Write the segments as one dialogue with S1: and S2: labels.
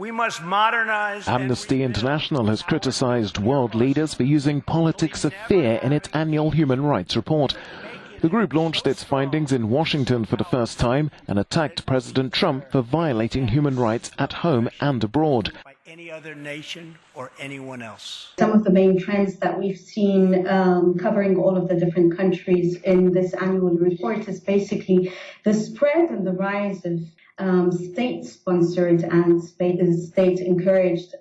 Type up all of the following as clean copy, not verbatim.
S1: We must modernize.
S2: Amnesty International has criticized world leaders for using politics of fear in its annual human rights report. The group launched its findings in Washington for the first time and attacked President Trump for violating human rights at home and abroad.
S1: By any other nation or anyone else.
S3: Some of the main trends that we've seen covering all of the different countries in this annual report is basically the spread and the rise of state-sponsored and state-encouraged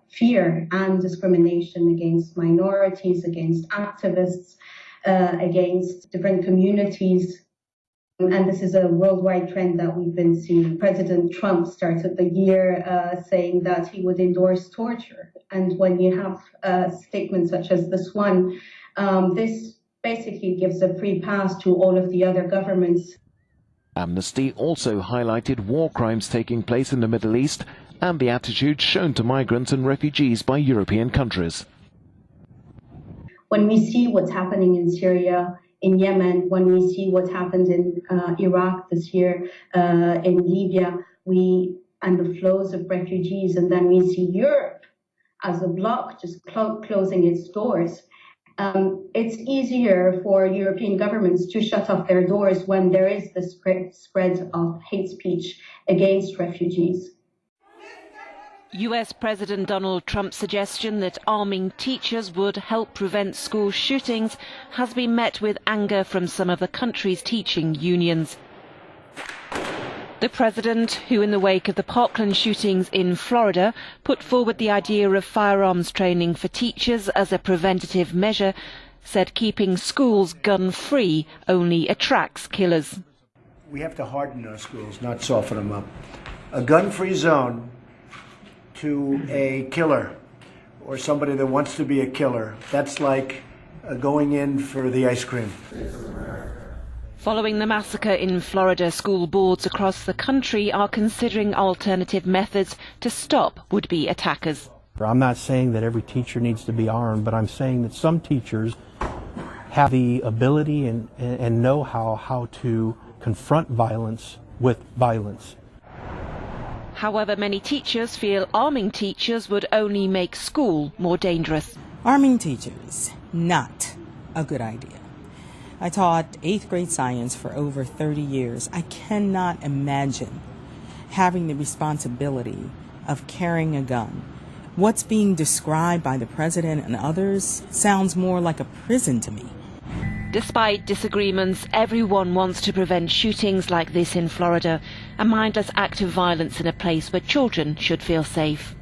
S3: fear and discrimination against minorities, against activists, against different communities. And this is a worldwide trend that we've been seeing. President Trump started the year saying that he would endorse torture. And when you have statements such as this one, this basically gives a free pass to all of the other governments.
S2: Amnesty also highlighted war crimes taking place in the Middle East and the attitude shown to migrants and refugees by European countries.
S3: When we see what's happening in Syria, in Yemen, when we see what happened in Iraq this year, in Libya, and the flows of refugees, and then we see Europe as a bloc just closing its doors. It's easier for European governments to shut off their doors when there is the spread of hate speech against refugees.
S4: US President Donald Trump's suggestion that arming teachers would help prevent school shootings has been met with anger from some of the country's teaching unions. The president, who in the wake of the Parkland shootings in Florida put forward the idea of firearms training for teachers as a preventative measure, said keeping schools gun-free only attracts killers.
S1: We have to harden our schools, not soften them up. A gun-free zone to a killer or somebody that wants to be a killer, that's like going in for the ice cream.
S4: Following the massacre in Florida, school boards across the country are considering alternative methods to stop would-be attackers.
S5: I'm not saying that every teacher needs to be armed, but I'm saying that some teachers have the ability and know how to confront violence with violence.
S4: However, many teachers feel arming teachers would only make school more dangerous.
S6: Arming teachers, not a good idea. I taught 8th grade science for over 30 years. I cannot imagine having the responsibility of carrying a gun. What's being described by the president and others sounds more like a prison to me.
S4: Despite disagreements, everyone wants to prevent shootings like this in Florida, a mindless act of violence in a place where children should feel safe.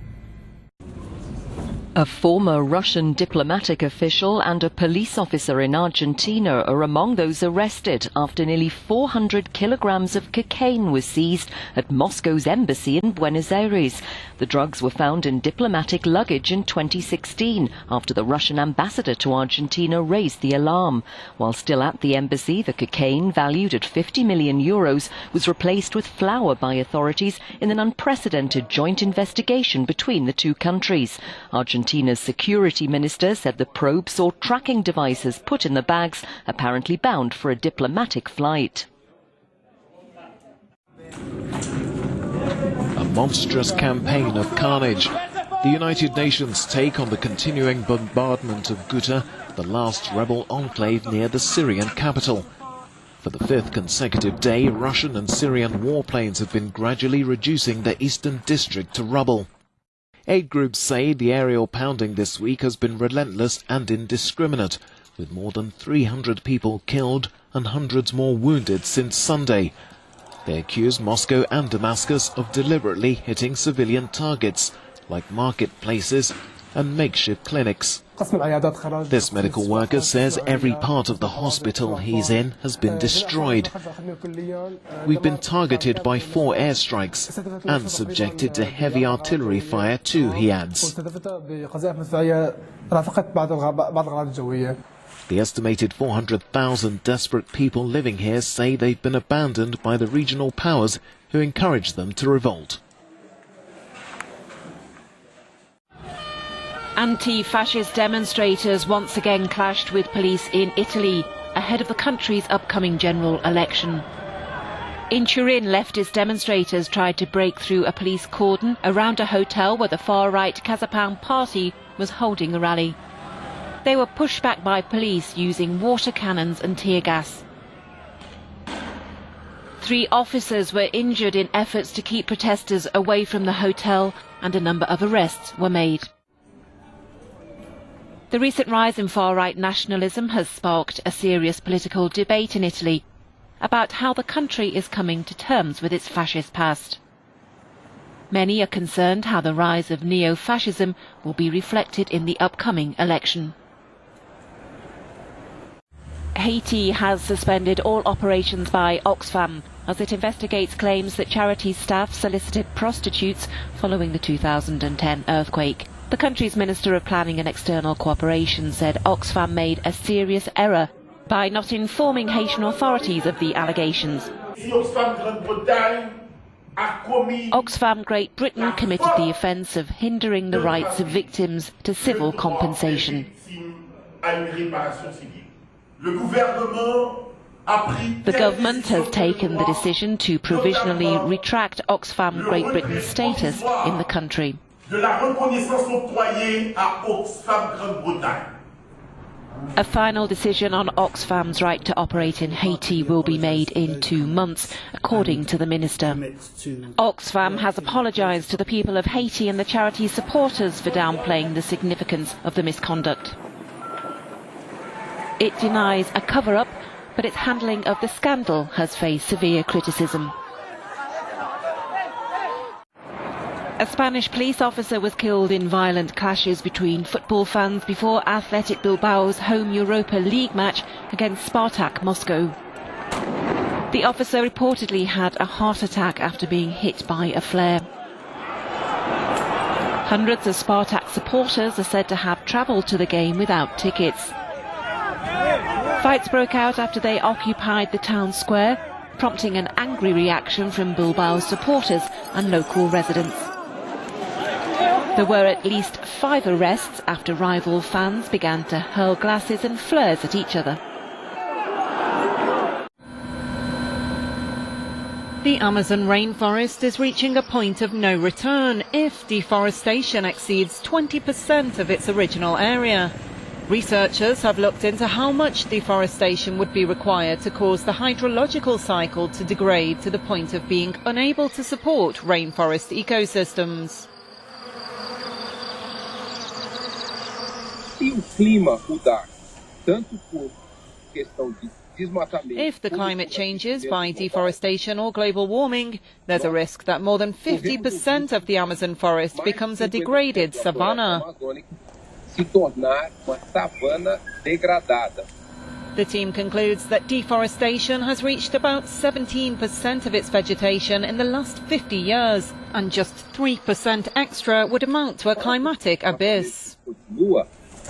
S7: A former Russian diplomatic official and a police officer in Argentina are among those arrested after nearly 400 kilograms of cocaine was seized at Moscow's embassy in Buenos Aires. The drugs were found in diplomatic luggage in 2016 after the Russian ambassador to Argentina raised the alarm. While still at the embassy, the cocaine, valued at €50 million, was replaced with flour by authorities in an unprecedented joint investigation between the two countries. Argentina's security minister said the probe saw tracking devices put in the bags, apparently bound for a diplomatic flight.
S2: A monstrous campaign of carnage. The United Nations take on the continuing bombardment of Ghouta, the last rebel enclave near the Syrian capital. For the 5th consecutive day, Russian and Syrian warplanes have been gradually reducing the eastern district to rubble. Aid groups say the aerial pounding this week has been relentless and indiscriminate, with more than 300 people killed and hundreds more wounded since Sunday. They accuse Moscow and Damascus of deliberately hitting civilian targets, like marketplaces and makeshift clinics. This medical worker says every part of the hospital he's in has been destroyed. We've been targeted by 4 airstrikes and subjected to heavy artillery fire too, he adds. The estimated 400,000 desperate people living here say they've been abandoned by the regional powers who encourage them to revolt.
S4: Anti-fascist demonstrators once again clashed with police in Italy ahead of the country's upcoming general election. In Turin, leftist demonstrators tried to break through a police cordon around a hotel where the far-right Kazapan party was holding a rally. They were pushed back by police using water cannons and tear gas. 3 officers were injured in efforts to keep protesters away from the hotel, and a number of arrests were made. The recent rise in far-right nationalism has sparked a serious political debate in Italy about how the country is coming to terms with its fascist past. Many are concerned how the rise of neo-fascism will be reflected in the upcoming election. Haiti has suspended all operations by Oxfam as it investigates claims that charity staff solicited prostitutes following the 2010 earthquake. The country's Minister of Planning and External Cooperation said Oxfam made a serious error by not informing Haitian authorities of the allegations. Oxfam Great Britain committed the offence of hindering the rights of victims to civil compensation. The government has taken the decision to provisionally retract Oxfam Great Britain's status in the country. A final decision on Oxfam's right to operate in Haiti will be made in 2 months, according to the minister. Oxfam has apologised to the people of Haiti and the charity's supporters for downplaying the significance of the misconduct. It denies a cover-up, but its handling of the scandal has faced severe criticism. A Spanish police officer was killed in violent clashes between football fans before Athletic Bilbao's home Europa League match against Spartak Moscow. The officer reportedly had a heart attack after being hit by a flare. Hundreds of Spartak supporters are said to have travelled to the game without tickets. Fights broke out after they occupied the town square, prompting an angry reaction from Bilbao's supporters and local residents. There were at least 5 arrests after rival fans began to hurl glasses and flares at each other.
S8: The Amazon rainforest is reaching a point of no return if deforestation exceeds 20% of its original area. Researchers have looked into how much deforestation would be required to cause the hydrological cycle to degrade to the point of being unable to support rainforest ecosystems. If the climate changes by deforestation or global warming, there's a risk that more than 50% of the Amazon forest becomes a degraded savanna. The team concludes that deforestation has reached about 17% of its vegetation in the last 50 years, and just 3% extra would amount to a climatic abyss.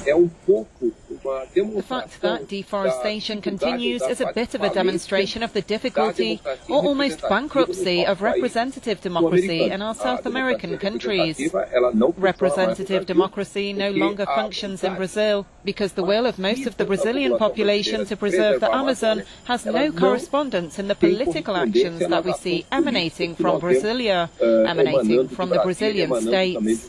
S8: The fact that deforestation continues is a bit of a demonstration of the difficulty, or almost bankruptcy, of representative democracy in our South American countries. Representative democracy no longer functions in Brazil because the will of most of the Brazilian population to preserve the Amazon has no correspondence in the political actions that we see emanating from Brasilia, emanating from the Brazilian states.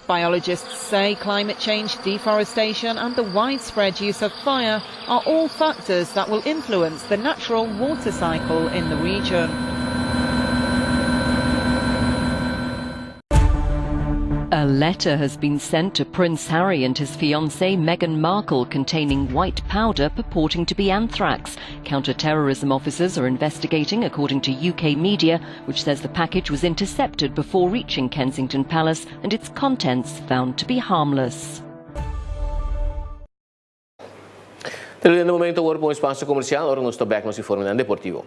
S8: Biologists say climate change, deforestation and the widespread use of fire are all factors that will influence the natural water cycle in the region.
S7: A letter has been sent to Prince Harry and his fiancée Meghan Markle containing white powder purporting to be anthrax. Counter-terrorism officers are investigating, according to UK media, which says the package was intercepted before reaching Kensington Palace and its contents found to be harmless.
S9: Terminando o momento agora para um espaço comercial, agora nós estamos back no Informe Deportivo.